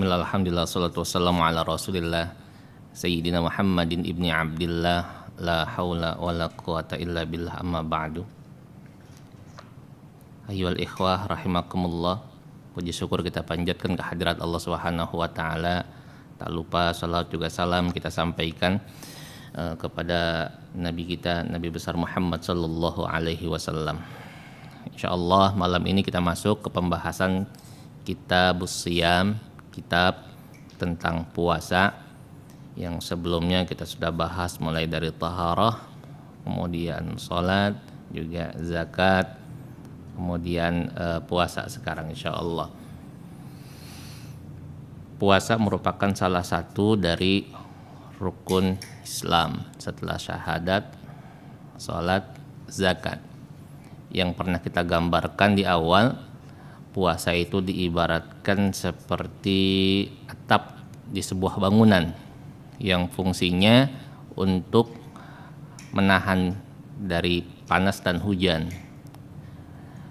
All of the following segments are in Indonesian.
Bismillah, alhamdulillah, salatu wassalamu ala rasulillah Sayyidina Muhammadin ibni Abdillah. La hawla wa la quwata illa billah, amma ba'du. Ayyuhal ikhwah rahimakumullah. Puji syukur kita panjatkan kehadirat Allah Subhanahu wa taala. Tak lupa salat juga salam kita sampaikan kepada Nabi kita, Nabi besar Muhammad sallallahu alaihi wasallam. Insyaallah malam ini kita masuk ke pembahasan Kitabus Shiyam, kitab tentang puasa yang sebelumnya kita sudah bahas mulai dari taharah, kemudian salat, juga zakat, kemudian puasa sekarang insyaallah. Puasa merupakan salah satu dari rukun Islam setelah syahadat, salat, zakat. Yang pernah kita gambarkan di awal, puasa itu diibaratkan seperti atap di sebuah bangunan yang fungsinya untuk menahan dari panas dan hujan,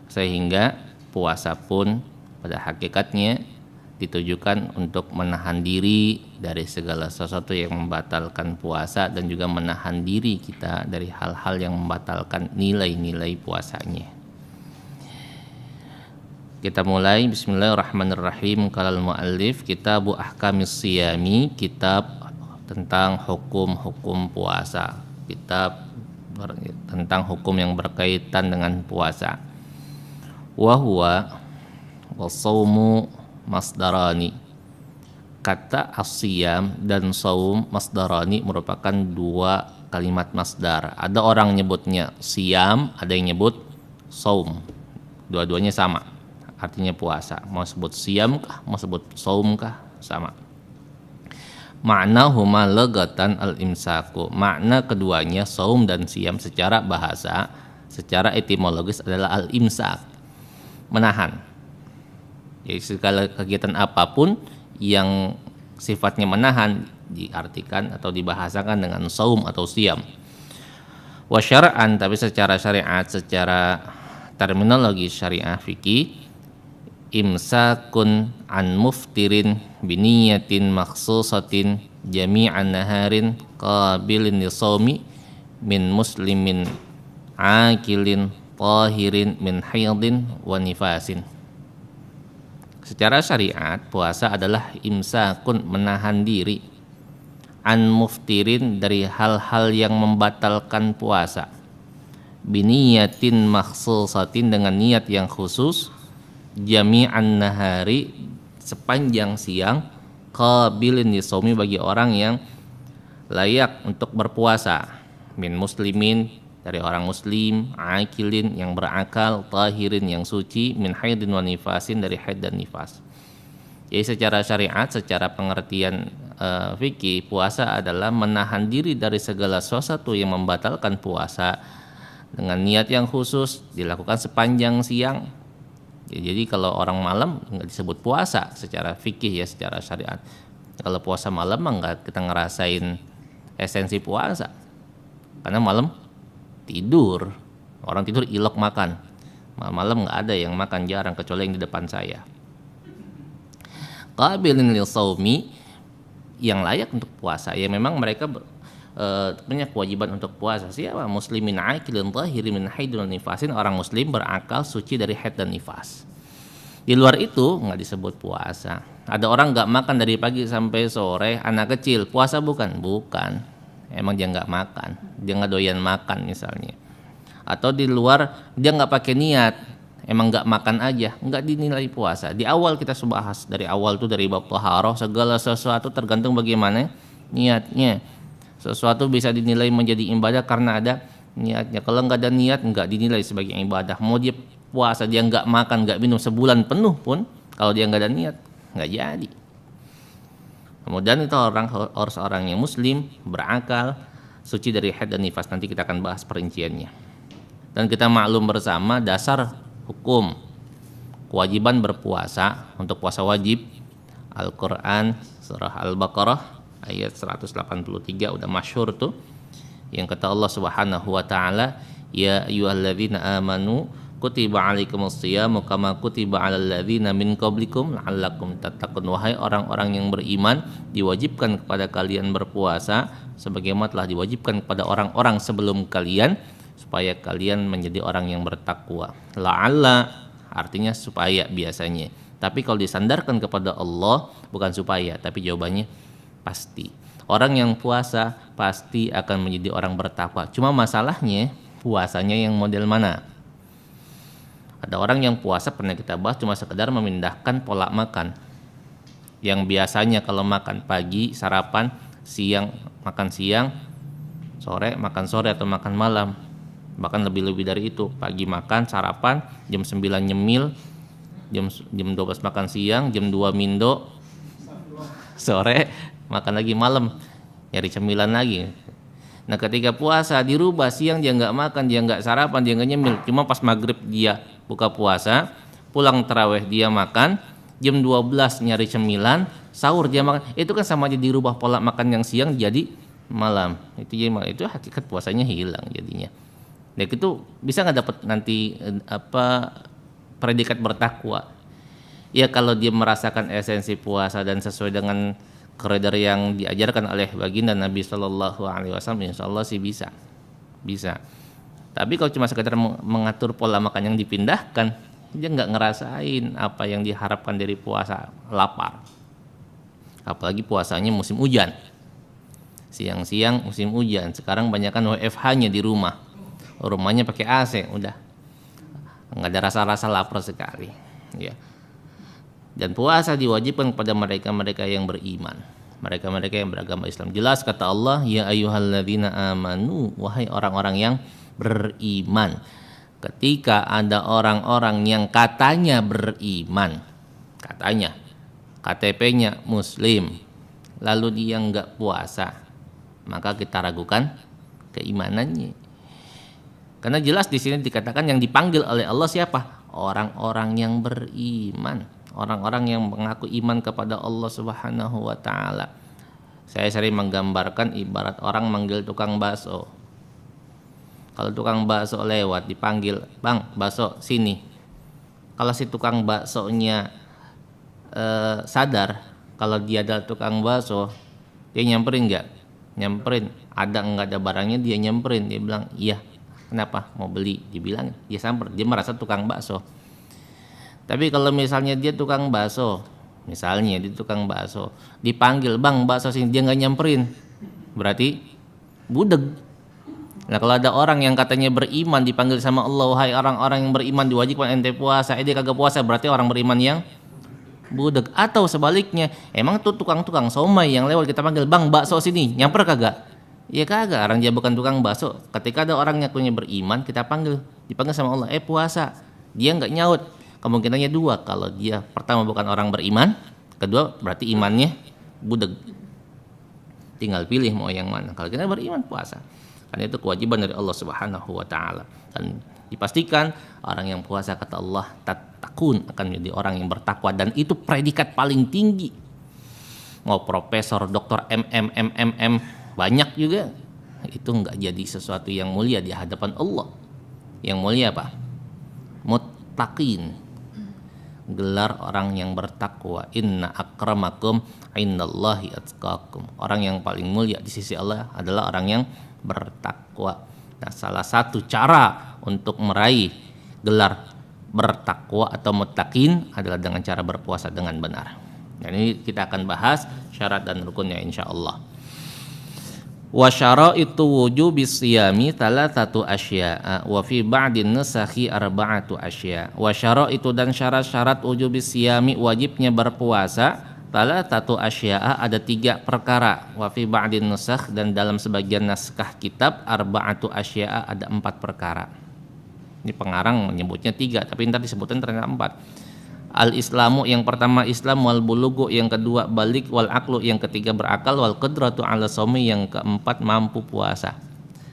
sehingga puasa pun pada hakikatnya ditujukan untuk menahan diri dari segala sesuatu yang membatalkan puasa dan juga menahan diri kita dari hal-hal yang membatalkan nilai-nilai puasanya. Kita mulai, bismillahirrahmanirrahim. Qalal muallif, Kitabu Ahkamis Shiyami, kitab tentang hukum-hukum puasa, kitab tentang hukum yang berkaitan dengan puasa. Wa huwa was-shaumu masdarani. Kata as-shiyam dan saum masdarani merupakan dua kalimat masdar. Ada orang nyebutnya siyam, ada yang nyebut saum. Dua-duanya sama, artinya puasa. Mau sebut siyam kah, mau sebut saum kah, sama. Makna huma lagatan al-imsaku. Makna keduanya saum dan siyam secara bahasa, secara etimologis adalah al-imsak, menahan. Jadi segala kegiatan apapun yang sifatnya menahan diartikan atau dibahasakan dengan saum atau siyam. Wa syar'an, tapi secara syariat, secara terminologi syariah fikih, imsakun an muftirin biniyatin makhsusatin jami'an naharin qabilin lisawmi min muslimin akilin tahirin min haidin wa nifasin. Secara syariat, puasa adalah imsakun, menahan diri, an muftirin, dari hal-hal yang membatalkan puasa, biniyatin makhsusatin, dengan niat yang khusus, jami'an nahari, sepanjang siang, qabilin lisawmi, bagi orang yang layak untuk berpuasa, min muslimin, dari orang muslim, akilin, yang berakal, tahirin, yang suci, min haidin wa nifasin, dari haid dan nifas. Jadi secara syariat, secara pengertian fikih, puasa adalah menahan diri dari segala sesuatu yang membatalkan puasa dengan niat yang khusus, dilakukan sepanjang siang. Jadi kalau orang malam nggak disebut puasa secara fikih ya, secara syariat. Kalau puasa malam nggak kita ngerasain esensi puasa, karena malam tidur, orang tidur ilok makan. Malam nggak ada yang makan, jarang, kecuali yang di depan saya. Qabilin lil saumi, yang layak untuk puasa, ya memang mereka punya kewajiban untuk puasa. Siapa? Muslimin akilin tahirin min haidin nifasin, orang muslim berakal, suci dari haid dan nifas. Di luar itu nggak disebut puasa. Ada orang nggak makan dari pagi sampai sore, anak kecil, puasa bukan? Bukan. Emang dia nggak makan, dia nggak doyan makan misalnya. Atau di luar dia nggak pakai niat, emang nggak makan aja, nggak dinilai puasa. Di awal kita sudah bahas, dari awal tuh dari bab taharah, segala sesuatu tergantung bagaimana niatnya. Sesuatu bisa dinilai menjadi ibadah karena ada niatnya. Kalau nggak ada niat, nggak dinilai sebagai ibadah. Mau dia puasa, dia nggak makan, nggak minum sebulan penuh pun, kalau dia nggak ada niat, nggak jadi. Kemudian itu harus orang yang muslim, berakal, suci dari haid dan nifas. Nanti kita akan bahas perinciannya. Dan kita maklum bersama dasar hukum kewajiban berpuasa, untuk puasa wajib, Al-Quran surah Al-Baqarah ayat 183 udah masyhur tuh, yang kata Allah Subhanahu wa taala, ya ayyuhalladzina amanu kutiba alaikumus shiyamu kama kutiba alal ladzina min qablikum la'allakum tattaqun. Wahai orang-orang yang beriman, diwajibkan kepada kalian berpuasa sebagaimana telah diwajibkan kepada orang-orang sebelum kalian supaya kalian menjadi orang yang bertakwa. La'alla artinya supaya biasanya. Tapi kalau disandarkan kepada Allah bukan supaya, tapi jawabannya pasti. Orang yang puasa pasti akan menjadi orang bertakwa. Cuma masalahnya puasanya yang model mana? Ada orang yang puasa pernah kita bahas cuma sekedar memindahkan pola makan. Yang biasanya kalau makan pagi, sarapan, siang, makan siang, sore, makan sore atau makan malam. Bahkan lebih-lebih dari itu. Pagi makan, sarapan, jam 9 nyemil, jam 12 makan siang, jam 2 mindo, sore, makan lagi malam, nyari cemilan lagi. Nah ketika puasa dirubah, siang dia nggak makan, dia nggak sarapan, dia nggak nyemil, cuma pas maghrib dia buka puasa, pulang taraweh dia makan, jam 12 nyari cemilan, sahur dia makan. Itu kan sama aja dirubah pola makan yang siang jadi malam. Itu hakikat puasanya hilang jadinya. Dan itu bisa nggak dapat nanti predikat bertakwa? Ya kalau dia merasakan esensi puasa dan sesuai dengan koridor yang diajarkan oleh baginda Nabi Shallallahu Alaihi Wasallam, insya Allah sih bisa. Tapi kalau cuma sekedar mengatur pola makan yang dipindahkan, dia nggak ngerasain apa yang diharapkan dari puasa, lapar. Apalagi puasanya musim hujan, siang-siang musim hujan. Sekarang banyakkan WFH-nya di rumahnya pakai AC, udah nggak ada rasa-rasa lapar sekali. Ya. Dan puasa diwajibkan kepada mereka-mereka yang beriman, mereka-mereka yang beragama Islam. Jelas kata Allah, ya ayyuhalladzina amanu, wahai orang-orang yang beriman. Ketika ada orang-orang yang katanya beriman, katanya KTP-nya muslim, lalu dia nggak puasa, maka kita ragukan keimanannya. Karena jelas di sini dikatakan yang dipanggil oleh Allah siapa? Orang-orang yang beriman, orang-orang yang mengaku iman kepada Allah Subhanahu wa taala. Saya sering menggambarkan ibarat orang manggil tukang bakso. Kalau tukang bakso lewat dipanggil, "Bang, bakso sini." Kalau si tukang baksonya sadar kalau dia adalah tukang bakso, dia nyamperin nggak? Nyamperin. Ada nggak ada barangnya dia nyamperin, dia bilang, "Iya." Kenapa? Mau beli. Dibilang dia samper, dia merasa tukang bakso. Tapi kalau misalnya dia tukang bakso, dipanggil, "Bang, bakso sini," dia nggak nyamperin, berarti budeg. Nah kalau ada orang yang katanya beriman dipanggil sama Allah, "Wahai orang-orang yang beriman diwajibkan ente puasa," dia kagak puasa, berarti orang beriman yang budeg. Atau sebaliknya, emang tuh tukang-tukang somai yang lewat kita panggil, "Bang, bakso sini," nyamper kagak? Ya kagak, orang dia bukan tukang bakso. Ketika ada orang yang punya beriman, kita dipanggil sama Allah, puasa, dia nggak nyaut. Kemungkinannya dua, kalau dia pertama bukan orang beriman, kedua berarti imannya budeg. Tinggal pilih mau yang mana. Kalau kita beriman puasa, karena itu kewajiban dari Allah Subhanahu wa taala. Dan dipastikan orang yang puasa kata Allah tattaqun akan menjadi orang yang bertakwa, dan itu predikat paling tinggi. Mau profesor, doktor, MM banyak juga, itu enggak jadi sesuatu yang mulia di hadapan Allah. Yang mulia apa? Muttaqin. Gelar orang yang bertakwa. Inna akramakum indallahi atqakum. Orang yang paling mulia di sisi Allah adalah orang yang bertakwa. Nah, salah satu cara untuk meraih gelar bertakwa atau muttaqin adalah dengan cara berpuasa dengan benar. Dan ini kita akan bahas syarat dan rukunnya insyaallah. Wa syaraitu wujubis siyami thalathatu asya'a wa fi ba'din nusakhi arba'atu asya'. Wa syaraitu dan syarat-syarat wujubis siyami, wajibnya berpuasa, thalathatu asya'a ada 3 perkara. Wa fi ba'din nusakh dan dalam sebagian naskah kitab arba'atu asya'a ada 4 perkara. Ini pengarang menyebutnya 3 tapi ntar disebutkan ternyata 4. Al-Islamu yang pertama Islam, wal bulugu yang kedua balik, wal aqlu yang ketiga berakal, wal qudratu ala shaumi yang keempat mampu puasa.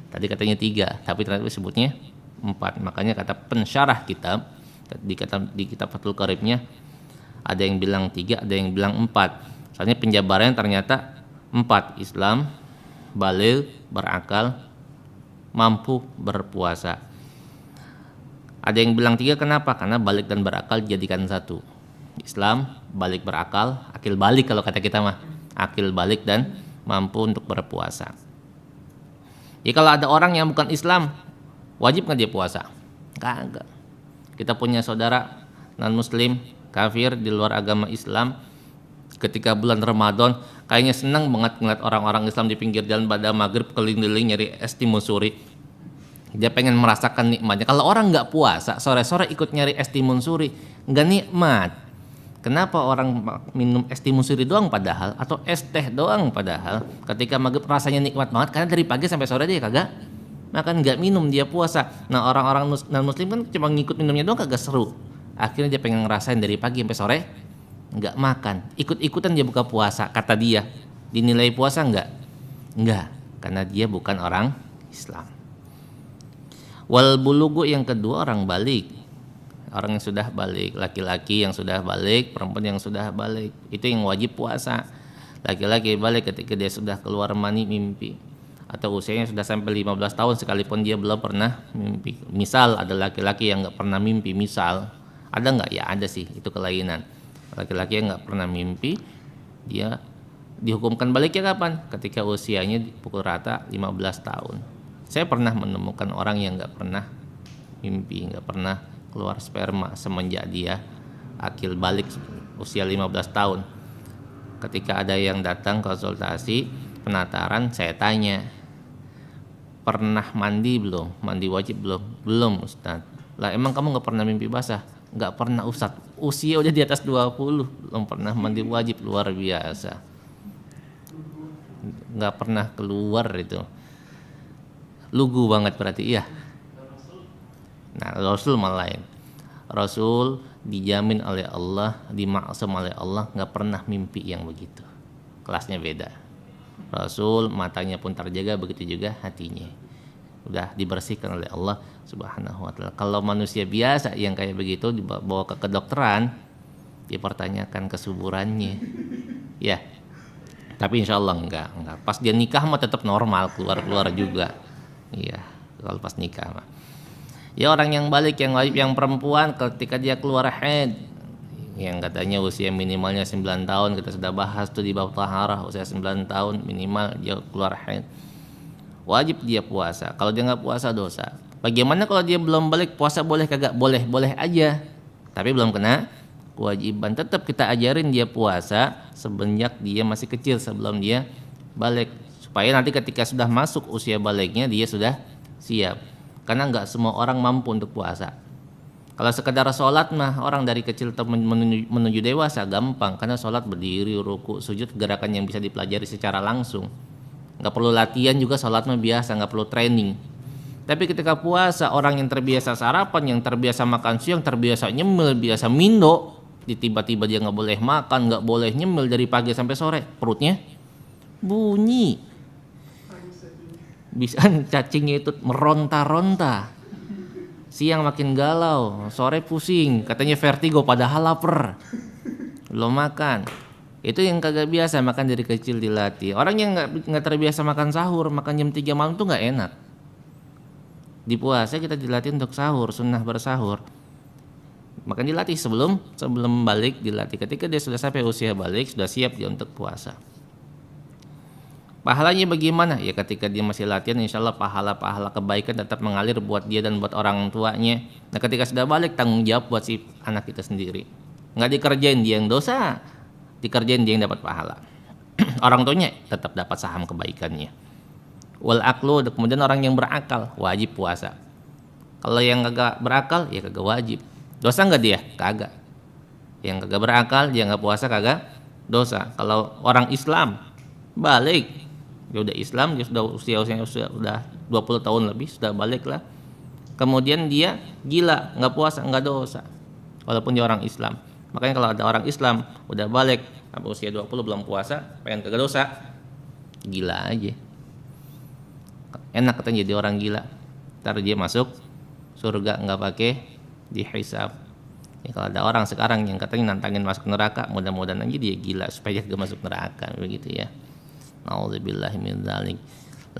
Tadi katanya 3 tapi ternyata disebutnya 4. Makanya kata pensyarah kitab di kitab Fathul Qaribnya ada yang bilang 3, ada yang bilang 4. Soalnya penjabarannya ternyata 4, Islam, balik, berakal, mampu berpuasa. Ada yang bilang 3, kenapa? Karena balik dan berakal dijadikan satu. Islam, balik berakal, akil balik kalau kata kita mah. Akil balik dan mampu untuk berpuasa. Jadi kalau ada orang yang bukan Islam, wajib nggak dia puasa? Kagak. Kita punya saudara non muslim, kafir di luar agama Islam, ketika bulan Ramadan kayaknya senang banget ngeliat orang-orang Islam di pinggir jalan pada maghrib keliling-keliling nyari es timun-suri. Dia pengen merasakan nikmatnya. Kalau orang nggak puasa, sore-sore ikut nyari es timun-suri, nggak nikmat. Kenapa orang minum es timun-suri doang padahal, atau es teh doang padahal, ketika maghrib rasanya nikmat banget, karena dari pagi sampai sore dia kagak makan, nggak minum, dia puasa. Nah orang-orang non-muslim kan cuma ngikut minumnya doang, kagak seru. Akhirnya dia pengen ngerasain dari pagi sampai sore nggak makan, ikut-ikutan dia buka puasa. Kata dia, dinilai puasa nggak, karena dia bukan orang Islam. Wal bulugu yang kedua, orang balik, orang yang sudah balik, laki-laki yang sudah balik, perempuan yang sudah balik, itu yang wajib puasa. Laki-laki balik ketika dia sudah keluar mani mimpi, atau usianya sudah sampai 15 tahun sekalipun dia belum pernah mimpi. Misal ada laki-laki yang nggak pernah mimpi, misal ada nggak? Ya ada sih, itu kelainan. Laki-laki yang nggak pernah mimpi, dia dihukumkan baliknya kapan? Ketika usianya pukul rata 15 tahun. Saya pernah menemukan orang yang nggak pernah mimpi, nggak pernah keluar sperma semenjak dia akil balik usia 15 tahun. Ketika ada yang datang konsultasi penataran, saya tanya, pernah mandi belum? Mandi wajib belum? Belum Ustaz. Lah emang kamu nggak pernah mimpi basah? Nggak pernah Ustaz. Usia udah di atas 20, belum pernah mandi wajib, luar biasa. Nggak pernah keluar itu. Lugu banget berarti, iya. Nah Rasul malah lain. Rasul dijamin oleh Allah, dimaksum oleh Allah, nggak pernah mimpi yang begitu. Kelasnya beda. Rasul matanya pun terjaga, begitu juga hatinya. Udah dibersihkan oleh Allah Subhanahu wa ta'ala. Kalau manusia biasa yang kayak begitu dibawa ke kedokteran, dipertanyakan kesuburannya. Ya. Tapi insya Allah enggak. Pas dia nikah mah tetap normal, keluar-keluar juga. Iya, kalau pas nikah mah. Ya orang yang balik, yang wajib, yang perempuan ketika dia keluar haid, yang katanya usia minimalnya 9 tahun, kita sudah bahas tuh di bab taharah, usia 9 tahun minimal dia keluar haid, wajib dia puasa. Kalau dia nggak puasa dosa. Bagaimana kalau dia belum balik, puasa boleh kagak? Boleh aja, tapi belum kena kewajiban. Tetap kita ajarin dia puasa semenjak dia masih kecil, sebelum dia balik, supaya nanti ketika sudah masuk usia baliknya dia sudah siap. Karena nggak semua orang mampu untuk puasa. Kalau sekedar sholat mah orang dari kecil menuju dewasa gampang, karena sholat berdiri, ruku, sujud, gerakan yang bisa dipelajari secara langsung. Nggak perlu latihan juga, sholat mah biasa, nggak perlu training. Tapi ketika puasa, orang yang terbiasa sarapan, yang terbiasa makan siang, terbiasa nyemil, biasa mindo, tiba-tiba dia nggak boleh makan, nggak boleh nyemil dari pagi sampai sore, perutnya bunyi. Bisa cacingnya itu meronta-ronta. Siang makin galau, sore pusing, katanya vertigo padahal lapar, belum makan. Itu yang kagak biasa makan dari kecil dilatih. Orang yang nggak terbiasa makan sahur, makan jam 3 malam tuh nggak enak. Di puasa kita dilatih untuk sahur, sunnah bersahur. Maka dilatih sebelum balik dilatih. Ketika dia sudah sampai usia balik, sudah siap dia untuk puasa. Pahalanya bagaimana? Ya ketika dia masih latihan, insya Allah pahala-pahala kebaikan tetap mengalir buat dia dan buat orang tuanya. Nah ketika sudah balik, tanggung jawab buat si anak kita sendiri. Nggak dikerjain dia yang dosa, dikerjain dia yang dapat pahala. Orang tuanya tetap dapat saham kebaikannya. Wal aklu, kemudian orang yang berakal wajib puasa. Kalau yang kagak berakal ya kagak wajib. Dosa nggak dia? Kagak. Yang kagak berakal dia nggak puasa kagak dosa. Kalau orang Islam balik, dia udah Islam, dia sudah usianya sudah 20 tahun lebih, sudah balik lah. Kemudian dia gila, nggak puasa, nggak dosa, walaupun dia orang Islam. Makanya kalau ada orang Islam udah balik sampai usia 20 belum puasa, pengen kagak dosa, gila aja. Enak katanya jadi orang gila. Ntar dia masuk surga nggak pakai dihisab. Ya, kalau ada orang sekarang yang katanya nantangin masuk neraka, mudah-mudahan aja dia gila supaya dia gak masuk neraka, begitu ya. Nauzubillahi min dzalik.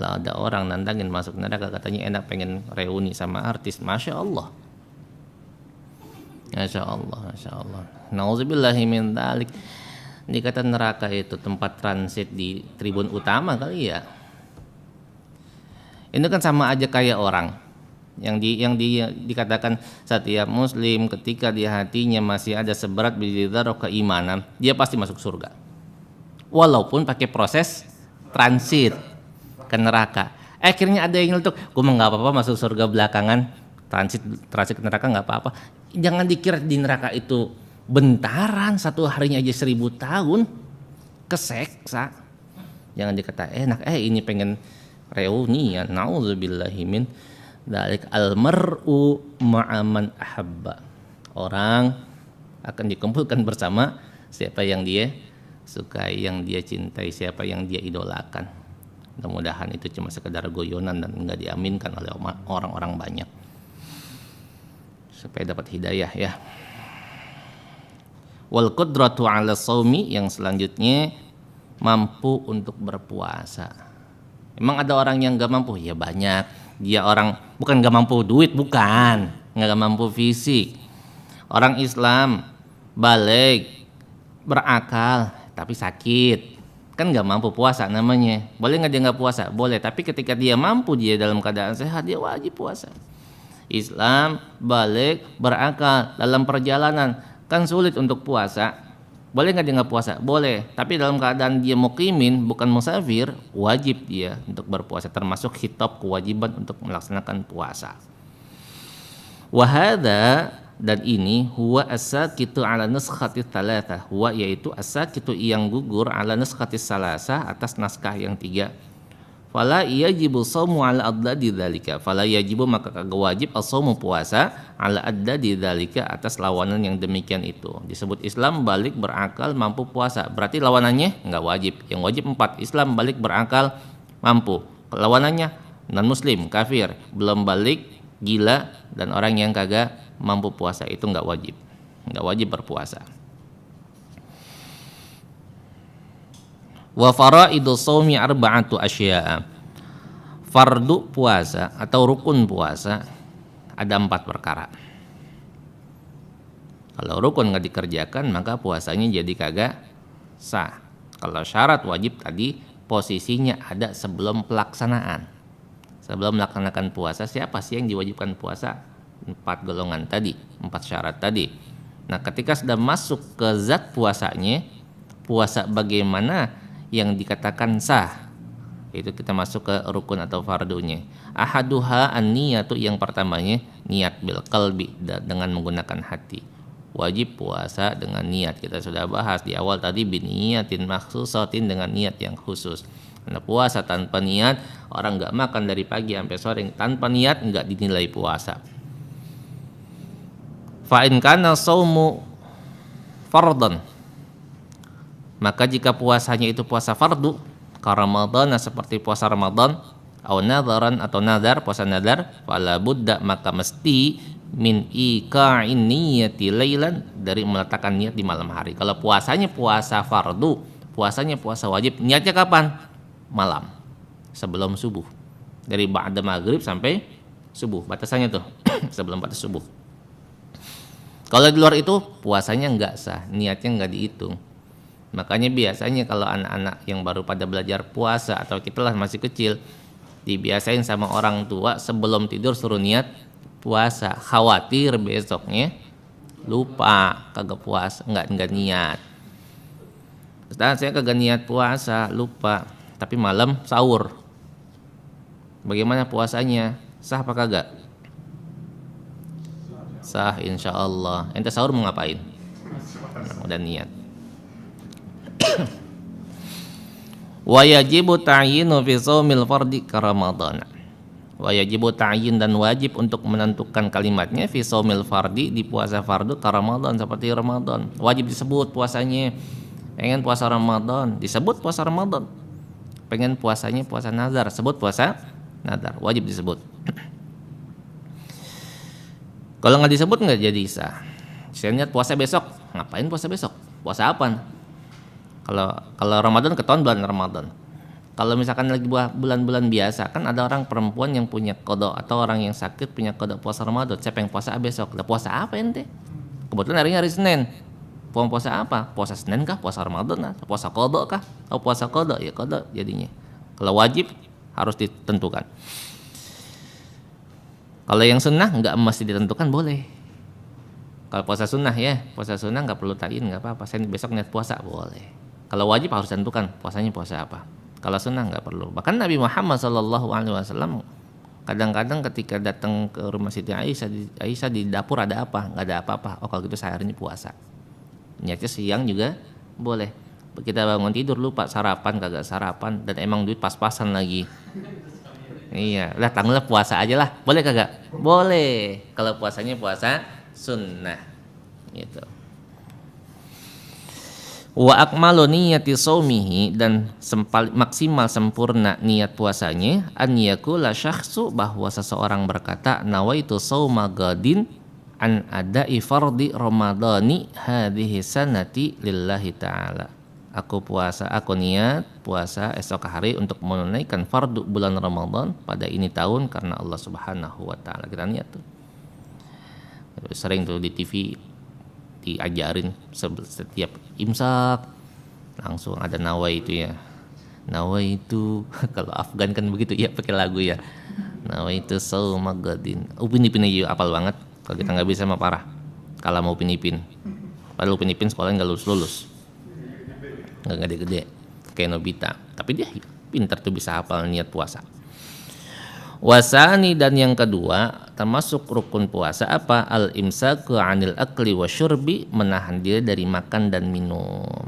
Lah ada orang nantangin masuk neraka, katanya enak pengen reuni sama artis, masya Allah. Masya Allah, Masya Allah. Nauzubillahi min dzalik. Dikata neraka itu tempat transit di tribun utama kali ya. Ini kan sama aja kayak orang yang dikatakan setiap muslim ketika di hatinya masih ada seberat biji dzarrah keimanan, dia pasti masuk surga. Walaupun pakai proses transit ke neraka. Akhirnya ada yang nyeletuk, gue mah nggak apa-apa masuk surga belakangan, transit ke neraka nggak apa-apa. Jangan dikira di neraka itu bentaran, satu harinya aja 1000 tahun, keseksa. Jangan dikata enak, ini pengen reuni ya, nauzubillahi min dzalik. Almar'u ma'aman ahabba. Orang akan dikumpulkan bersama siapa yang dia sukai, yang dia cintai, siapa yang dia idolakan. Mudah-mudahan itu cuma sekedar guyonan dan enggak diaminkan oleh orang-orang banyak. Supaya dapat hidayah ya. Wal qudratu 'ala shaumi, yang selanjutnya mampu untuk berpuasa. Emang ada orang yang gak mampu? Ya banyak. Dia orang bukan gak mampu duit, bukan, gak mampu fisik. Orang Islam balik, berakal, tapi sakit, kan gak mampu puasa namanya. Boleh gak dia gak puasa? Boleh, tapi ketika dia mampu, dia dalam keadaan sehat, dia wajib puasa. Islam balik, berakal, dalam perjalanan, kan sulit untuk puasa. Boleh nggak dia nggak puasa? Boleh, tapi dalam keadaan dia muqimin, bukan musafir, wajib dia untuk berpuasa, termasuk khitab kewajiban untuk melaksanakan puasa. Wahada, dan ini huwa as-saqitu ala nuskhati tsalatsa, huwa yaitu as-saqitu yang gugur ala nuskhati salasa, atas naskah yang 3. Fala yajibu shaumu ala addadi dzalika, fala yajibu maka kagak wajib as-shaumu puasa ala addadi dzalika, atas lawanan yang demikian itu. Disebut Islam balik berakal mampu puasa, berarti lawanannya enggak wajib. Yang wajib 4, Islam balik berakal mampu. Lawanannya non muslim, kafir, belum balik, gila, dan orang yang kagak mampu puasa, itu enggak wajib berpuasa. Wa faraidu shaumi arba'atu asya'a. Fardu puasa atau rukun puasa ada 4 perkara. Kalau rukun nggak dikerjakan maka puasanya jadi kagak sah. Kalau syarat wajib tadi posisinya ada sebelum pelaksanaan. Sebelum melaksanakan puasa, siapa sih yang diwajibkan puasa? 4 golongan tadi, 4 syarat tadi. Nah, ketika sudah masuk ke zat puasanya, puasa bagaimana yang dikatakan sah, itu kita masuk ke rukun atau fardunya. Ahaduha an-niyatu, yang pertamanya niat bil qalbi, dengan menggunakan hati. Wajib puasa dengan niat, kita sudah bahas di awal tadi, biniyatin makhsusatin, dengan niat yang khusus. Karena puasa tanpa niat, orang nggak makan dari pagi sampai sore tanpa niat, nggak dinilai puasa. Fa in kana shaumu fardhan, maka jika puasanya itu puasa fardu, ka Ramadan, seperti puasa Ramadan, au nadharan, atau nadar, puasa nadar, fala budda, maka mesti min iqa'in niyati lailan, dari meletakkan niat di malam hari. Kalau puasanya puasa fardu, puasanya puasa wajib, niatnya kapan? Malam, sebelum subuh. Dari ba'da maghrib sampai subuh, batasannya tuh sebelum batas subuh. Kalau di luar itu puasanya enggak sah, niatnya enggak dihitung. Makanya biasanya kalau anak-anak yang baru pada belajar puasa atau kita lah masih kecil, dibiasain sama orang tua sebelum tidur suruh niat puasa, khawatir besoknya lupa, kagak puasa, enggak niat. Ustaz, saya kagak niat puasa, lupa, tapi malam sahur. Bagaimana puasanya? Sah apa kagak? Sah insyaallah. Ente sahur mau ngapain? Udah niat. Wa yajibu ta'yinu fi shaumil fardhi ka Ramadan. Wa yajibu ta'yin, dan wajib untuk menentukan kalimatnya fi shaumil fardhi, di puasa fardu, ka Ramadan, seperti Ramadan. Wajib disebut puasanya. Pengen puasa Ramadan, disebut puasa Ramadan. Pengen puasanya puasa nazar, sebut puasa nazar, wajib disebut. Kalau nggak disebut nggak jadi sah. Saya niat puasa besok, ngapain puasa besok? Puasa apa? Kalau Ramadan ketahuan bulan Ramadan. Kalau misalkan lagi bulan-bulan biasa, kan ada orang perempuan yang punya qada, atau orang yang sakit punya qada puasa Ramadan. Saya pengen puasa besok. Lah puasa apa ente? Kebetulan harinya hari Senin. Puasa apa? Puasa Senin kah? Puasa Ramadan kah? Puasa qada kah? Atau puasa qada? Ya qada jadinya. Kalau wajib harus ditentukan. Kalau yang sunnah nggak mesti ditentukan, boleh. Kalau puasa sunnah ya, puasa sunnah nggak perlu tayin, nggak apa-apa. Saya besok niat puasa, boleh. Kalau wajib harus tentukan puasanya puasa apa. Kalau sunnah nggak perlu. Bahkan Nabi Muhammad SAW kadang-kadang ketika datang ke rumah Siti Aisyah di dapur ada apa? Nggak ada apa-apa. Oh kalau gitu saya hari ini puasa. Niatnya siang juga boleh. Kita bangun tidur lupa sarapan, kagak sarapan, dan emang duit pas-pasan lagi. Iya, lah tanggal puasa aja lah. Boleh kagak? Boleh. Kalau puasanya puasa sunnah. Gitu. Wa akmalu niyati saumihi, dan maksimal sempurna niat puasanya an yakula syakhsu, bahwa seseorang berkata nawaitu sauma gadin an ada'i fardhi ramadhani hadhihi sanati lillahi ta'ala. Aku niat puasa esok hari untuk menunaikan fardu bulan Ramadan pada ini tahun karena Allah Subhanahu wa taala. Kita niat tuh. Sering tuh di TV diajarin setiap imsak langsung ada nawaitu ya. Nawaitu kalau Afgan kan begitu ya, pakai lagu ya. Nawaitu sauma gadin. Upin-ipin aja apal banget. Kalau kita nggak bisa mah parah. Kalau mau upin-ipin. Padahal upin-ipin sekolahnya nggak lulus. Nggak gede-gede kayak Nobita. Tapi dia pintar tuh bisa hafal niat puasa. Wasani, dan yang kedua termasuk rukun puasa apa? Al-imsaku 'anil akli wasyurbi, menahan diri dari makan dan minum.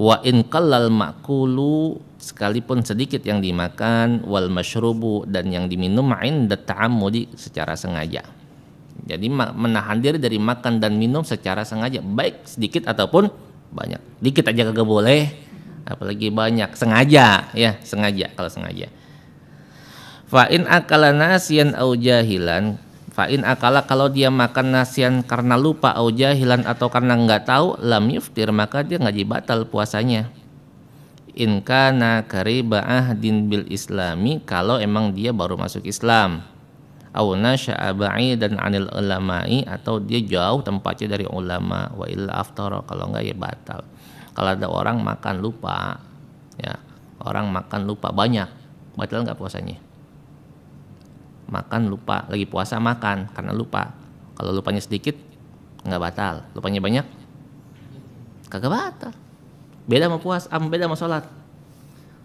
Wa in qallal ma'kulu, sekalipun sedikit yang dimakan, wal masyrubu, dan yang diminum, 'inda ta'ammudi, secara sengaja. Jadi menahan diri dari makan dan minum secara sengaja, baik sedikit ataupun banyak. Dikit aja kagak boleh, apalagi banyak. Sengaja ya, sengaja. Kalau sengaja. Fa in akala nasiyan au jahilan, fa in akala, kalau dia makan nasian karena lupa, au jahilan, atau karena enggak tahu, lam yuftir, maka dia enggak jadi batal puasanya. In kana qariba ahdin bil islami, kalau emang dia baru masuk Islam. Au nasya'a ba'idan 'anil ulama'i, atau dia jauh tempatnya dari ulama. Wa illa aftara, kalau enggak ya batal. Kalau ada orang makan lupa ya, orang makan lupa banyak, batal enggak puasanya? Makan lupa, lagi puasa makan karena lupa. Kalau lupanya sedikit enggak batal, lupanya banyak kagak batal. Beda sama puasa, beda sama sholat.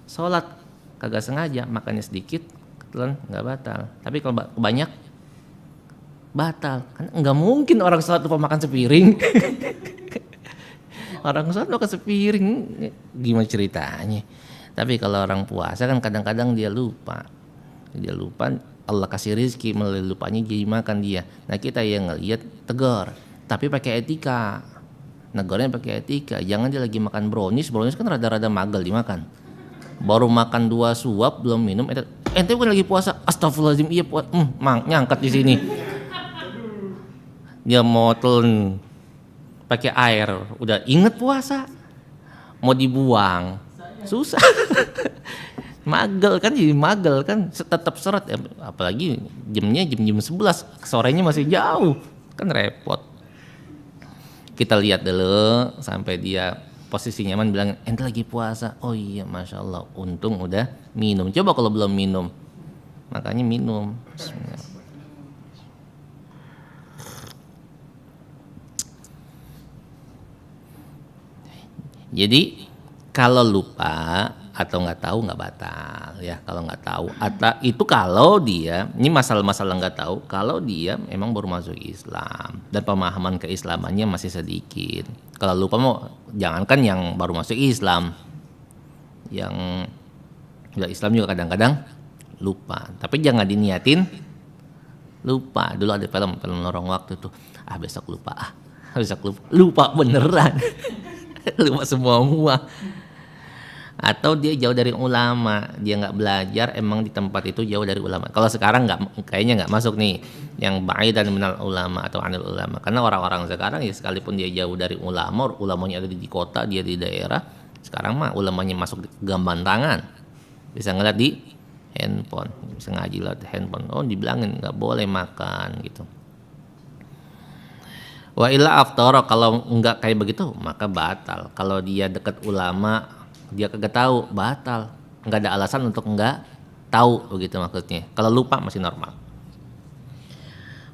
Sholat kagak sengaja makannya sedikit, kebetulan enggak batal. Tapi kalau banyak batal. Kan enggak mungkin orang sholat lupa makan sepiring. Orang sholat makan sepiring, gimana ceritanya? Tapi kalau orang puasa kan kadang-kadang dia lupa. Dia lupa, Allah kasih rezeki melalui lupanya jadi makan dia. Nah kita yang ngelihat tegur, tapi pakai etika. Negornya pakai etika. Jangan dia lagi makan brownies kan rada-rada magel dimakan. Baru makan 2 suap belum minum. Ente bukan lagi puasa? Astagfirullahaladzim, iya puasa. Nyangkat di sini. Dia mau telan pakai air, udah inget puasa. Mau dibuang, susah. Magel kan, jadi magel kan, tetap seret ya. Apalagi jam 11, sorenya masih jauh, kan repot. Kita lihat dulu sampai dia posisi nyaman, bilang ente lagi puasa. Oh iya, masya Allah, untung udah minum. Coba kalau belum minum, makanya minum. Jadi kalau lupa atau nggak tahu nggak batal ya. Kalau nggak tahu, atau itu kalau dia, ini masalah-masalah nggak tahu, kalau dia memang baru masuk Islam dan pemahaman keislamannya masih sedikit. Kalau lupa mau, jangankan yang baru masuk Islam, yang udah Islam juga kadang-kadang lupa. Tapi jangan diniatin lupa. Dulu ada film lorong waktu tuh, besok lupa, besok lupa beneran. Lupa semua. Atau dia jauh dari ulama, dia nggak belajar, emang di tempat itu jauh dari ulama. Kalau sekarang kayaknya nggak masuk nih yang ba'idan minal ulama atau anil ulama, karena orang-orang sekarang ya sekalipun dia jauh dari ulama, ulamanya ada di kota, dia di daerah, sekarang mah ulamanya masuk di gambar tangan, bisa ngeliat di handphone, bisa ngaji lewat handphone. Oh dibilangin nggak boleh makan gitu. Wa illa aftara, kalau enggak kayak begitu maka batal. Kalau dia dekat ulama, dia kagak tahu, batal. Enggak ada alasan untuk enggak tahu, begitu maksudnya. Kalau lupa masih normal.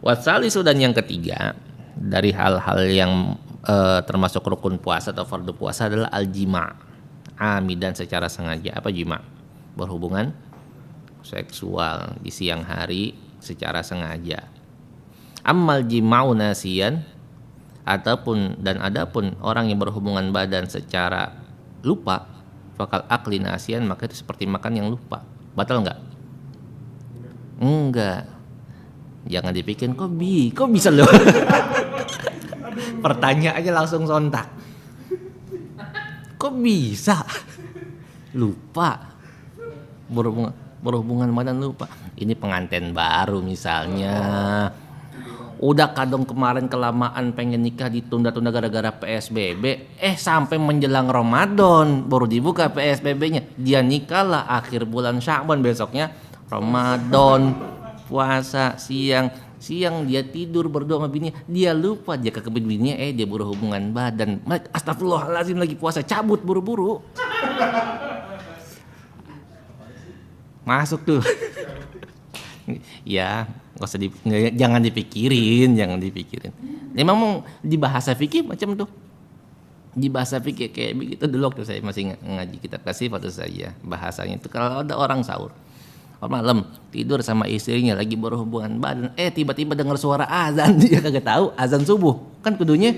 Wasalisu, dan yang ketiga dari hal-hal yang termasuk rukun puasa atau fardu puasa adalah al-jima'. Amidan, secara sengaja. Apa jima'? Berhubungan seksual di siang hari secara sengaja. Ammal jima'u nasiyan, adapun orang yang berhubungan badan secara lupa, fakal akli nasiyan, maka itu seperti makan yang lupa. Batal enggak? Enggak. Jangan dipikirin kok bisa loh. Pertanyaannya langsung sontak. Kok bisa? Lupa. Berhubungan badan lupa. Ini pengantin baru misalnya. Udah kadang kemarin kelamaan pengen nikah ditunda-tunda gara-gara PSBB, sampai menjelang Ramadan baru dibuka PSBB-nya. Dia nikah lah akhir bulan Sya'ban, besoknya Ramadan, puasa siang dia tidur berdoa sama bininya, dia lupa dia ke bininya, dia berhubungan badan. Astagfirullahaladzim, lagi puasa, cabut buru-buru. Masuk tuh. Ya, jangan dipikirin. Memang di bahasa fikih macam tuh. Di bahasa fikih kayak begitu dulu waktu saya masih ngaji kitab kasih waktu saja. Bahasanya itu kalau ada orang sahur, malam tidur sama istrinya lagi berhubungan badan, tiba-tiba dengar suara azan, dia kagak tahu azan subuh. Kan kudunya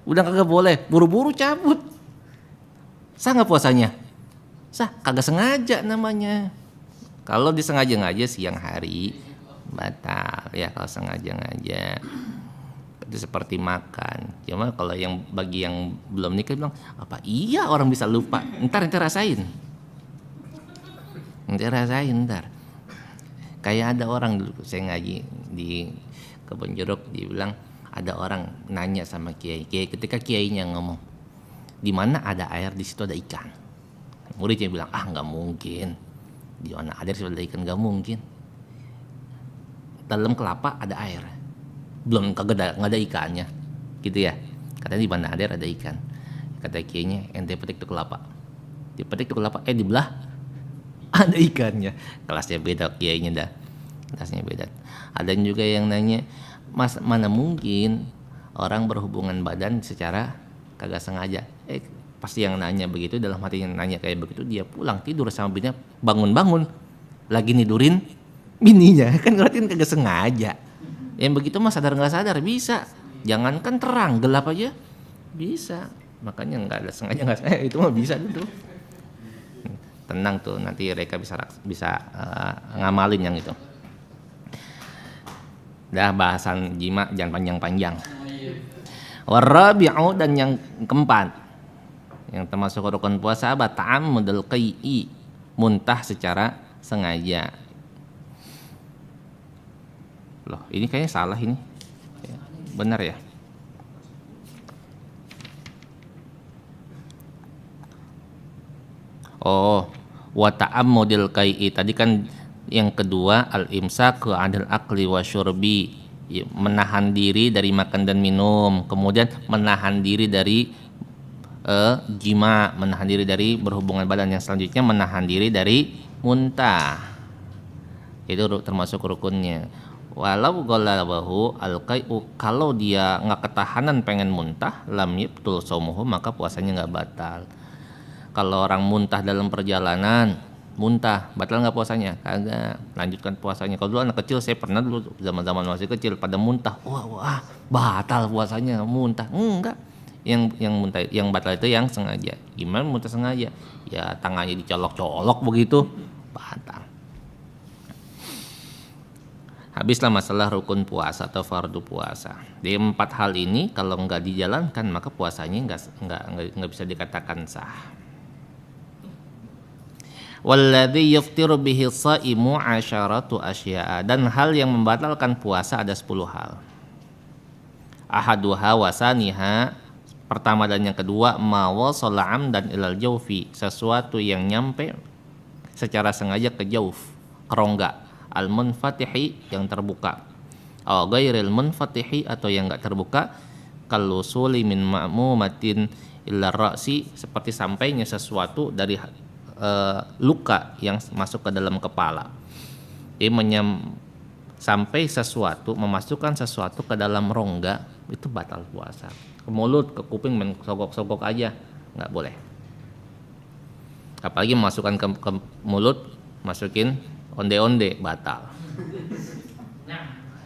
udah kagak boleh, buru-buru cabut. Sah nggak puasanya? Sah, kagak sengaja namanya. Kalau disengaja-ngaja siang hari batal ya, kalau sengaja-ngaja itu seperti makan. Cuma kalau bagi yang belum nikah bilang, apa iya orang bisa lupa? Ntar rasain. Ntar. Kayak ada orang dulu saya ngaji di Kebon Jeruk, dia bilang ada orang nanya sama kiai. Ketika kiainya ngomong, di mana ada air di situ ada ikan. Muridnya bilang, nggak mungkin. Di mana ada sudah ikan, gak mungkin. Dalam kelapa ada air, belum kagak ada ikannya, gitu ya. Katanya di mana ada ikan. Kata kiainya, ente petik tuh kelapa, dibelah ada ikannya. Kelasnya beda kiainya dah, kelasnya beda. Ada juga yang nanya, mas mana mungkin orang berhubungan badan secara kagak sengaja. Pasti yang nanya begitu dalam hatinya nanya kayak begitu, dia pulang tidur sama bininya, bangun lagi nidurin bininya, kan berarti kagak sengaja. Yang begitu mah sadar nggak sadar bisa, jangankan terang gelap aja bisa. Makanya nggak ada sengaja nggak sengaja, itu mah bisa gitu. Tenang tuh, nanti mereka bisa ngamalin yang itu. Dah bahasan jima jangan panjang-panjang. Warabi'u, dan yang keempat yang termasuk rukun puasa, ta'ammudul qai'i, muntah secara sengaja. Loh, ini kayaknya salah ini. Benar ya? Oh, wa ta'ammudul qai'i tadi kan yang kedua al-imsaku 'anil akli wa syurbi, menahan diri dari makan dan minum, kemudian menahan diri dari jima, menahan diri dari berhubungan badan. Yang selanjutnya menahan diri dari muntah. Itu termasuk rukunnya. Walau ghalabahu al-qai'u, kalau dia nggak ketahanan pengen muntah, lam yabtul shaumuhu, maka puasanya nggak batal. Kalau orang muntah dalam perjalanan, muntah, batal nggak puasanya? Kagak, lanjutkan puasanya. Kalau dulu anak kecil, saya pernah dulu zaman masih kecil pada muntah, wah batal puasanya, muntah. Enggak. Yang batal itu yang sengaja. Gimana muntah sengaja? Ya tangannya dicolok-colok begitu, batal. Habislah masalah rukun puasa atau fardu puasa. Di 4 hal ini kalau nggak dijalankan maka puasanya nggak bisa dikatakan sah. Walladzi yaftiru bihi shaimu 'asharatu asya'a, dan hal yang membatalkan puasa ada 10 hal. Ahaduha wasaniha, pertama dan yang kedua, ma wasala amdan ilal jaufi, sesuatu yang nyampe secara sengaja ke jauf, ke rongga, al munfatihi, yang terbuka, Aw ghairil munfatihi, atau yang enggak terbuka, kalusuli min ma'mumatin illa ra'si, seperti sampainya sesuatu dari luka yang masuk ke dalam kepala. Jadi sampai sesuatu, memasukkan sesuatu ke dalam rongga, itu batal puasa. Ke mulut, ke kuping main sogok-sogok aja nggak boleh. Apalagi memasukkan ke mulut, masukin onde-onde, batal.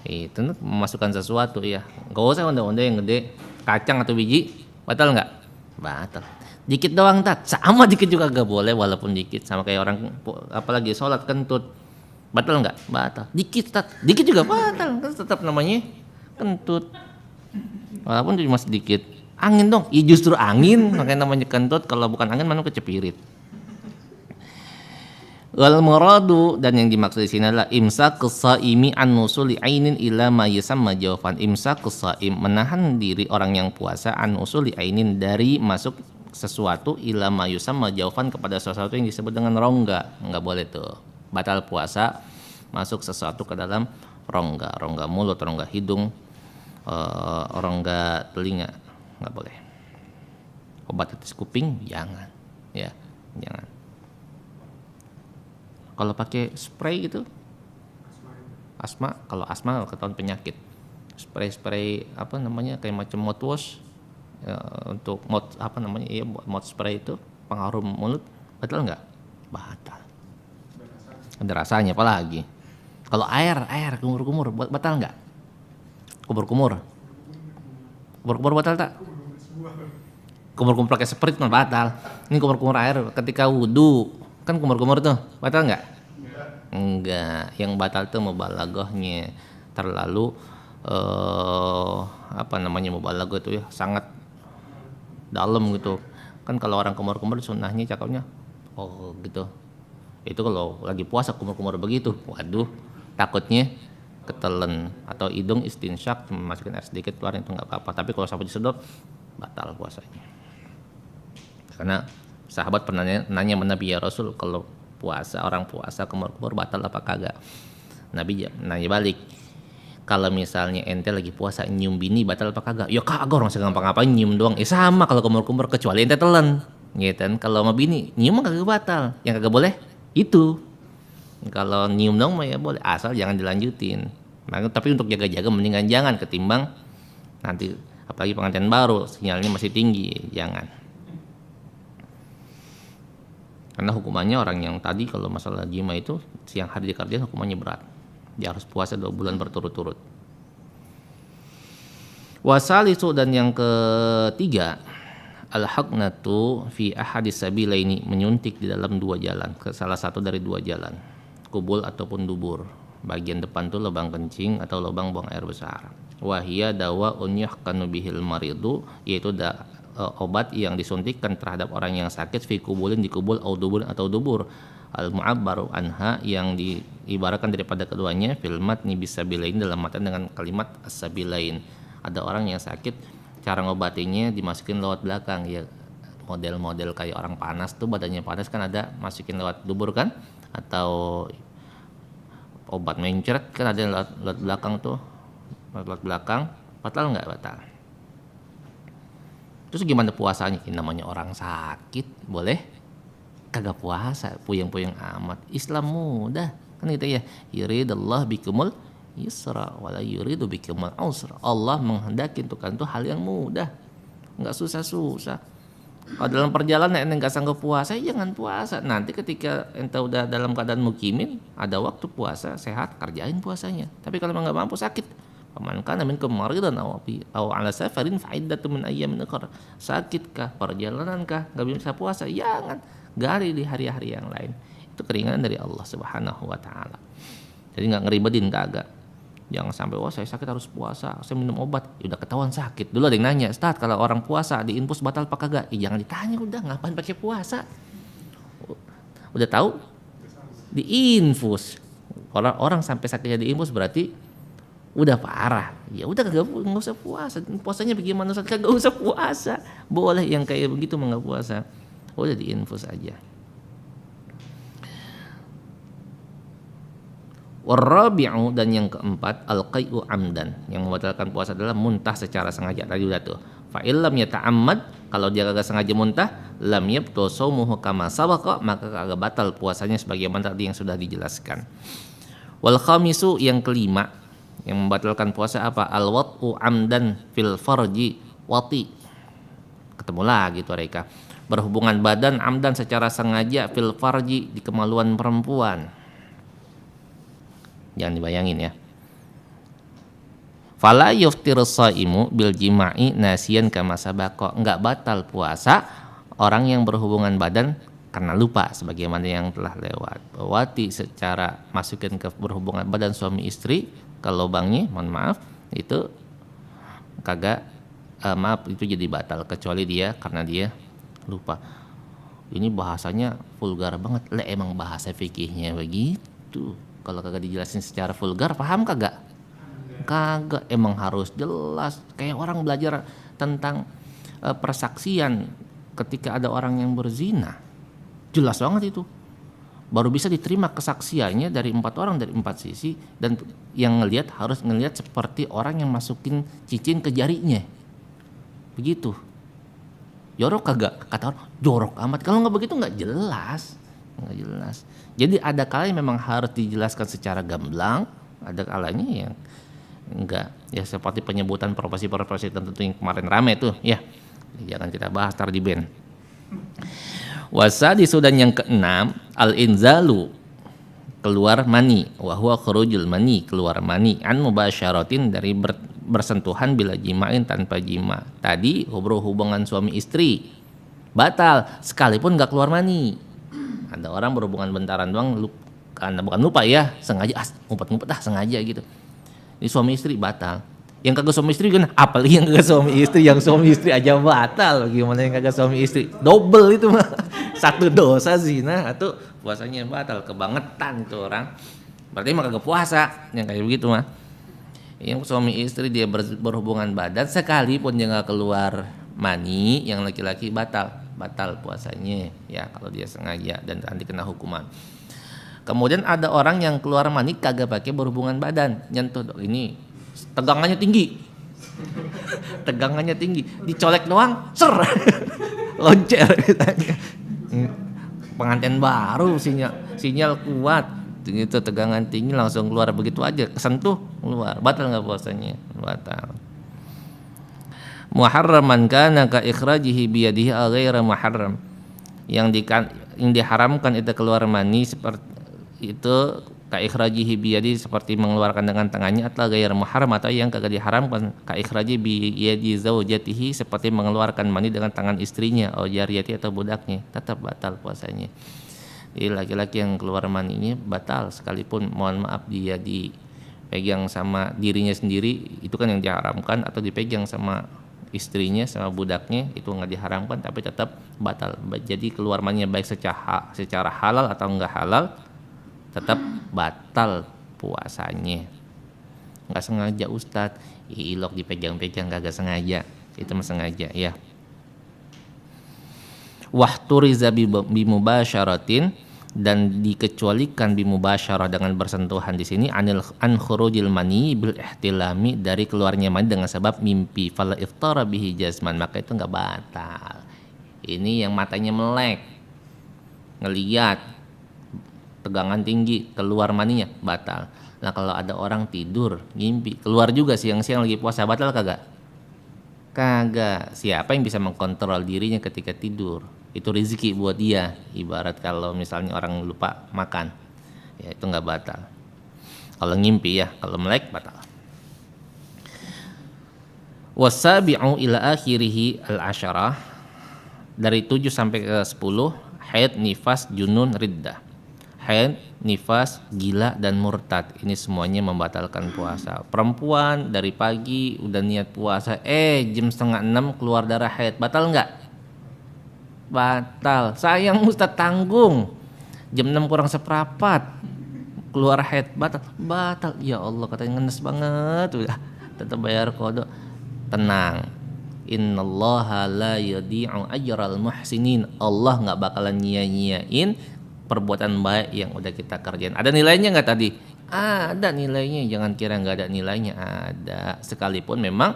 Itu memasukkan sesuatu ya. Nggak usah onde-onde yang gede, kacang atau biji, batal nggak? Batal. Dikit doang tat, sama dikit juga gak boleh, walaupun dikit. Sama kayak orang apalagi sholat kentut, batal nggak? Batal. Dikit tat, dikit juga batal, kan tetap namanya kentut. Walaupun cuma sedikit. Angin dong, ya justru angin, makanya namanya kentut. Kalau bukan angin mana kecepirit. Wal muradu, dan yang dimaksud di sini adalah imsak shaimi an nusuli ainin ila ma yusamma jawfan. Imsak shaim, menahan diri orang yang puasa an nusuli ainin, dari masuk sesuatu ila ma yusamma jawfan, kepada sesuatu yang disebut dengan rongga. Enggak boleh tuh. Batal puasa masuk sesuatu ke dalam rongga, rongga mulut, rongga hidung, rongga telinga, enggak boleh. Obat tetes kuping jangan, ya, jangan. Kalau pakai spray gitu, asma, kalau asma ketahuan penyakit, spray apa namanya, kayak macam mouthwash ya, untuk mouth spray itu pengharum mulut, batal nggak? Batal. Ada rasanya apalagi. Kalau air kumur batal nggak? Kumur batal tak? Kumur pakai spray itu batal. Ini kumur air ketika wudu. Kan kumur tuh, batal nggak? Enggak. Yang batal tuh mubalaghahnya, terlalu mubalaghah itu ya, sangat dalam gitu. Kan kalau orang kumur sunnahnya cakapnya gitu. Itu kalau lagi puasa kumur begitu, waduh, takutnya ketelen atau hidung istinsyak, masukin air sedikit keluar, itu nggak apa-apa. Tapi kalau sampai disedot, batal puasanya. Karena sahabat pernah nanya sama Nabi, ya Rasul, kalau orang puasa kumur batal apa kagak? Nabi nanya balik, kalau misalnya ente lagi puasa nyium bini batal apa kagak? Ya kagak, orang segampang apa nyium doang. Sama kalau kumur kecuali ente telan, gitu kan. Kalau sama bini nyium kagak batal, yang kagak boleh itu. Kalau nyium dong mah ya boleh, asal jangan dilanjutin. Nah, tapi untuk jaga-jaga mendingan jangan, ketimbang nanti apalagi pengantin baru sinyalnya masih tinggi, jangan. Karena hukumannya orang yang tadi kalau masalah jima itu siang hari dikerjain, hukumannya berat. Dia harus puasa 2 bulan berturut-turut. Wasalisu, dan yang ketiga, al-haqnatu fi ahadis sabilaini, menyuntik di dalam 2 jalan, ke salah satu dari 2 jalan, kubul ataupun dubur. Bagian depan tuh lubang kencing atau lubang buang air besar. Wahia dawa unyahkanu bihil maridu, yaitu obat yang disuntikkan terhadap orang yang sakit, fi kubulin, di kubul, atau dubur, al mu'abbaru anha, yang diibaratkan daripada keduanya, fil matni bisabilain, dalam matan dengan kalimat as-sabilain. Ada orang yang sakit, cara ngobatinya dimasukin lewat belakang, ya model-model kayak orang panas tuh, badannya panas kan ada masukin lewat dubur kan, atau obat mencret kan ada lewat belakang tuh, lewat belakang. Batal nggak? Batal. Terus gimana puasanya? Namanya orang sakit, boleh kagak puasa, puyeng-puyeng amat. Islam mudah, kan gitu ya. Yuridullah bikumul yusra wala yuridu bikumul usra. Allah menghendaki untuk kalian itu hal yang mudah, nggak susah-susah. Kalau dalam perjalanan ente nggak sanggup puasa, jangan puasa. Nanti ketika ente udah dalam keadaan mukimin, ada waktu puasa sehat, kerjain puasanya. Tapi kalau nggak mampu, sakit, faman kana minkum maridan aw ala safarin fa iddatun min ayyamin ukhra. Sakitkah, perjalanankah, enggak bisa puasa, jangan, gali di hari-hari yang lain. Itu keringanan dari Allah Subhanahu wa taala. Jadi enggak ngeribetin, kagak. Jangan sampai saya sakit harus puasa, saya minum obat, ya udah ketahuan sakit. Dulu ada yang nanya, "Ustaz, kalau orang puasa di infus batal apa kagak?" Jangan ditanya, udah, ngapain pakai puasa? Udah tahu? Di infus. Orang sampai sakitnya di infus berarti udah parah, ya udah nggak usah puasa. Puasanya bagaimana? Kagak usah puasa, boleh yang kayak begitu mah nggak puasa, udah diinfus aja. Warabi'u, dan yang keempat al-qai'u amdan, yang membatalkan puasa adalah muntah secara sengaja. Tadi udah tuh. Fa illam yata'ammad, kalau dia kagak sengaja muntah, lam yabtul shaumuhu kama sabaqa, maka kagak batal puasanya sebagaimana tadi yang sudah dijelaskan. Wal khamisu, yang kelima, yang membatalkan puasa apa? Al-wat'u amdan fil farji wati. Ketemu lagi tuh mereka. Berhubungan badan amdan secara sengaja fil farji, di kemaluan perempuan. Jangan dibayangin ya. Fala yuftiru shaimu bil jima'i nasiyan kama sabaqa, enggak batal puasa orang yang berhubungan badan karena lupa sebagaimana yang telah lewat. Wati secara masukin ke berhubungan badan suami istri ke lubangnya, mohon maaf, itu kagak maaf itu jadi batal kecuali dia karena dia lupa. Ini bahasanya vulgar banget. Lah emang bahasa fikihnya begitu. Kalau kagak dijelasin secara vulgar, paham kagak? Kagak, emang harus jelas. Kayak orang belajar tentang persaksian ketika ada orang yang berzina. Jelas banget itu. Baru bisa diterima kesaksiannya dari 4 orang dari 4 sisi, dan yang ngelihat harus ngelihat seperti orang yang masukin cincin ke jarinya. Begitu. Jorok kagak? Kata orang, jorok amat. Kalau nggak begitu nggak jelas. Nggak jelas. Jadi ada kalanya memang harus dijelaskan secara gamblang, ada kalanya yang enggak. Ya seperti penyebutan profesi-profesi tertentu yang kemarin rame tuh, ya. Jangan kita bahas tar di band. Wasadisu, dan yang keenam, al-inzalu, keluar mani, wa huwa khurujul mani, keluar mani, an mubasyaratin, dari bersentuhan bila jima'in, tanpa jima. Tadi hubungan suami istri batal sekalipun enggak keluar mani. Ada orang berhubungan bentaran doang, karena bukan lupa ya, sengaja ngumpet-ngumpet sengaja gitu. Ini suami istri batal. Yang kagak suami istri kan, apalagi yang kagak suami istri, yang suami istri aja batal, gimana yang kagak suami istri? Double itu mah. Satu dosa zina, atau puasanya batal, kebangetan tuh orang. Berarti mah kagak puasa, yang kayak begitu mah. Yang suami istri dia berhubungan badan sekalipun dia nggak keluar mani, yang laki-laki batal puasanya ya kalau dia sengaja dan nanti kena hukuman. Kemudian ada orang yang keluar mani kagak pakai berhubungan badan, nyentuh ini tegangannya tinggi. Tegangannya tinggi, dicolek doang, ser. Loncer misalnya. Pengantin baru sinyal kuat gitu, tegangan tinggi langsung keluar begitu aja, kesentuh keluar, batal nggak puasanya? Batal. Muharraman kana ka ikhrajihi biyadihi ghaira muharram, yang diharamkan itu keluar mani seperti itu, ka ikhrajihi biyadi, seperti mengeluarkan dengan tangannya, atau ghaira muharram, atau yang kagak diharamkan, ka ikhraji biyadi zaujatihi, seperti mengeluarkan mani dengan tangan istrinya, atau jariyati, atau budaknya, tetap batal puasanya. Jadi laki-laki yang keluar maninya batal sekalipun mohon maaf dia dipegang sama dirinya sendiri, itu kan yang diharamkan, atau dipegang sama istrinya sama budaknya, itu nggak diharamkan tapi tetap batal. Jadi keluar maninya baik secara halal atau enggak halal tetap batal puasanya. Nggak sengaja Ustadz, ilok dipegang-pegang kagak sengaja, itu mah sengaja ya. Wahturiza bimubasyaratin, dan dikecualikan bimubasyarah dengan bersentuhan di sini an khurujil mani bil ihtilami, dari keluarnya mani dengan sebab mimpi, fala iftara bihi jazman, maka itu enggak batal. Ini yang matanya melek, ngelihat tegangan tinggi, keluar maninya, batal. Nah kalau ada orang tidur ngimpi keluar juga siang-siang lagi puasa, batal kagak? Kagak. Siapa yang bisa mengkontrol dirinya ketika tidur? Itu rezeki buat dia. Ibarat kalau misalnya orang lupa makan, ya itu nggak batal. Kalau ngimpi ya, kalau melek batal. Wasabi'u ila akhirihi al-asyarah, dari 7 sampai ke 10, haid, nifas, junun, riddah. Haid, nifas, gila, dan murtad, ini semuanya membatalkan puasa. Perempuan dari pagi udah niat puasa, jam 5:30 keluar darah haid, batal nggak? Batal. Sayang Ustaz, tanggung. Jam 6 kurang seperempat keluar haid, batal. Ya Allah, katanya ngenes banget, udah tetap bayar qada. Tenang. Innallaha la yudhi'u ajral muhsinin. Allah nggak bakalan nyia-nyiain perbuatan baik yang udah kita kerjain. Ada nilainya nggak tadi? Ada nilainya, jangan kira nggak ada nilainya, ada. Sekalipun memang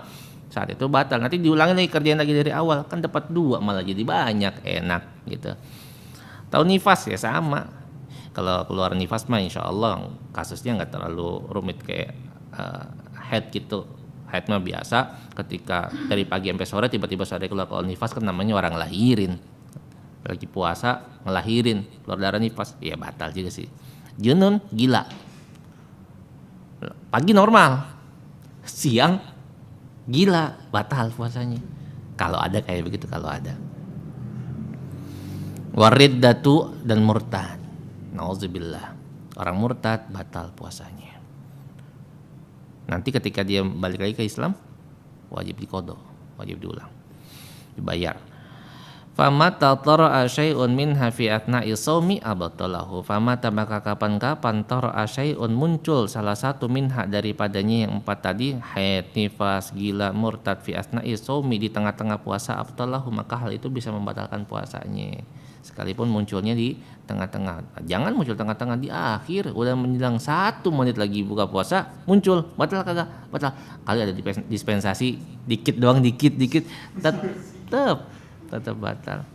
saat itu batal, nanti diulangi lagi, kerjain lagi dari awal, kan dapat 2 malah jadi banyak, enak gitu. Tahu nifas ya sama. Kalau keluar nifas mah insya Allah kasusnya nggak terlalu rumit kayak head gitu. Head mah biasa, ketika dari pagi sampai sore tiba-tiba sore keluar nifas kan namanya orang lahirin. Lagi puasa ngelahirin, keluar darah nifas, ya batal juga sih. Junun gila. Pagi normal, siang gila, batal puasanya. Kalau ada kayak begitu, kalau ada. Wariddatu dan murtad. Nauzubillah. Orang murtad batal puasanya. Nanti ketika dia balik lagi ke Islam, wajib diqadha, wajib diulang, dibayar. Famata tara'a syai'un minha fi atna'i shaumi abtalahu. Famata maka kapan-kapan tara'a syai'un muncul salah satu minha daripadanya yang 4 tadi, haid, nifas, gila, murtad fi atna'i shaumi di tengah-tengah puasa abtalahu, maka hal itu bisa membatalkan puasanya. Sekalipun munculnya di tengah-tengah. Jangan muncul tengah-tengah, di akhir udah menjelang 1 menit lagi buka puasa muncul, batal kagak? Batal. Kali ada dispensasi dikit doang, dikit tetap batal.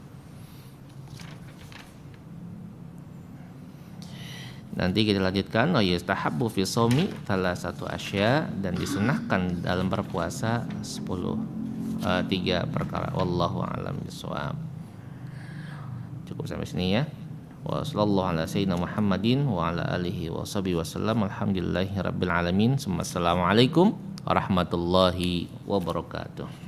Nanti kita lanjutkan. Wa yustahabbu fi shaumi satu asya, dan disunahkan dalam berpuasa 3 perkara. Wallahu a'lam bishawab. Cukup sampai sini ya. Wa sallallahu ala sayyidina Muhammadin wa ala alihi wa sahbihi wasallam. Alhamdulillahirabbil alamin. Assalamualaikum warahmatullahi wabarakatuh.